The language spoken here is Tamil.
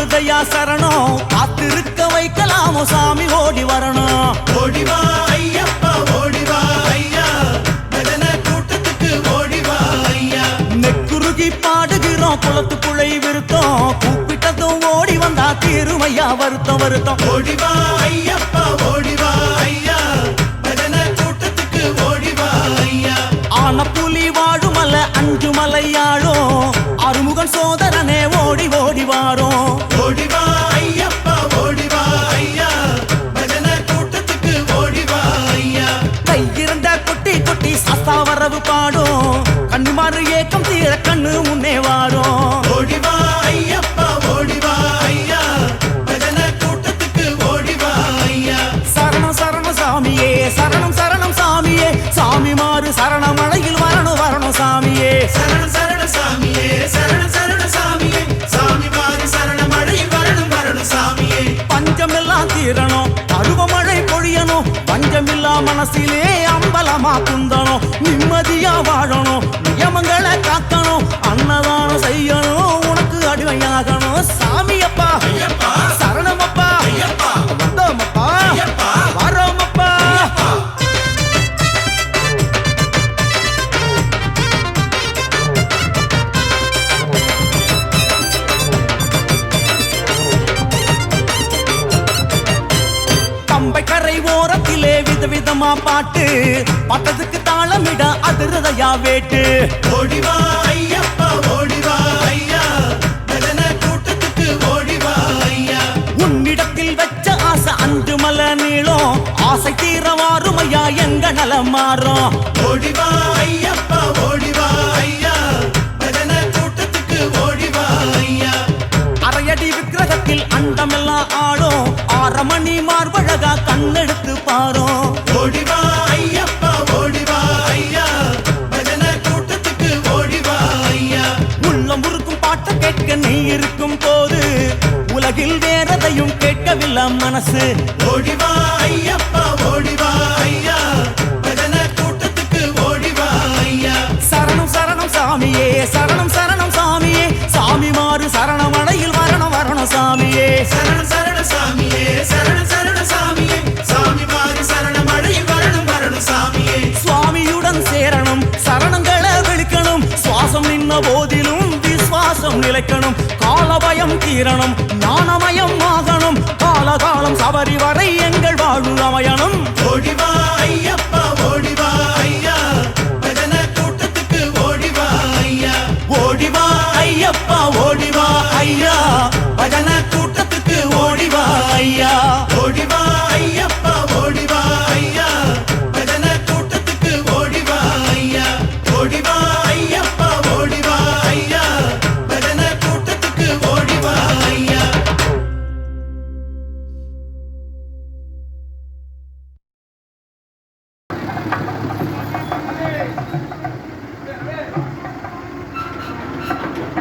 வருதையா சரணம் காத்திருக்க வைக்கலாமோ சாமி ஓடி வரணும். ஓடிவா ஐயப்பா ஓடிவா ஐயா பஜன கூட்டத்துக்கு ஓடிவா ஐயா. நெக்குருகி பாடுகிறோம் குளத்துக்குள்ளை விருத்தம் கூப்பிட்டதும் ஓடி வந்தா தீருமையா வருத்தம் வருத்தம். ஓடிவா ஐயப்பா ஓடிவா ஐயா பஜன கூட்டத்துக்கு ஓடிவா ஐயா. ஆன புலி வாழுமல அஞ்சு மலையாளும் அருமுகன் சோதரனே ஓடி ஓடி வாரோம். ஓடிவா ஐயப்பா ஓடிவா ஐயா பஜன கூட்டத்துக்கு ஓடிவா ஐயா. கையிறந்த கொட்டி கொட்டி சாஸ்தா வரவு பாடும் கண்ணுமாறு ஏக்கம் தீர கண்ணு முன்னே வாரோம். ஓடிவா ஐயப்பா ஓடிவா ஐயா பஜன கூட்டத்துக்கு ஓடிவா ஐயா. சரணம் சரணம் சாமியே சரணம் சரணம் சாமியே சாமி மாறு சரணமழையில் வரணும் வரணும் சாமியே. சரண சரண சாமியே சரண சரண சாமியே சாமி மாறி சரண மழையில் வரணும் வரணும் சாமியே. பஞ்சமெல்லாம் தீரணும் பருவமழை பொழியணும் பஞ்சமில்லா மனசிலே அம்பலமா குந்தணும் நிம்மதியா வாழணும் நியமங்களை காக்கணும் அன்னதானம் செய்யணும் உனக்கு அடிமையாகணும். சாமியப்பா ஐயப்பா சரணமப்பா ஐயப்பா வந்தோமப்பா ஐயப்பா வரோமப்பா. பம்பை கரை ஓரத்திலே விதவிதமா பாட்டு பட்டதுக்கு தாளமிட அதிரதையா வேட்டு. ஓடிவா ஐயப்பா ஓடிவா ஐயா பஜன கூட்டத்துக்கு ஓடிவா ஐயா. உன்னிடத்தில் வச்ச ஆசை அஞ்சு மலை நீளம் ஆசை தீரவாருமையா எங்க நலம் மாறும். ஓடிவா ஐயப்பா ஓடிவா ஐயா பஜன கூட்டத்துக்கு ஓடிவா ஐயா. அரையடி விக்கிரகத்தில் அண்டமெல்லாம் ஆடும் 6 மணி மார்பழகா கண்ணெடுத்து பாரும். ஓடிவா ஐயப்பா ஓடிவா ஐயா பஜன கூட்டத்துக்கு ஓடிவா ஐயா. உள்ளம் உருக்கும் பாட்டை கேட்க நீ இருக்கும் போது உலகில் வேறதையும் கேட்கவில்லை மனசு. ஓடிவா ஐயப்பா ஓடிவா ஐயா பஜன கூட்டத்துக்கு ஓடிவா ஐயா. சரணம் சரணம் சாமியே சரணம் சரணம் சாமியே சாமி மாறு சரணமடையில் வரணும் வரணும் சாமியே. சரண சரண சாமியே சரண சரண சாமியே சாமி மாறி சரண மழையில் வரணும் வரணும் சாமியே. சுவாமியுடன் சேரணும் சரணங்களை விழிக்கணும் சுவாசம் நின்ன போதிலும் விசுவாசம் நிலைக்கணும் காலபயம் தீரணும் ஞானமயம் ஆகணும் காலகாலம் சபரி வரை எங்கள் வாழ்வு அமையணும். ஓடிவா ஐயப்பா ஓடிவா ஐயா பஜன கூட்டத்துக்கு ஓடிவா ஐயா. ஓடிவா ஐயப்பா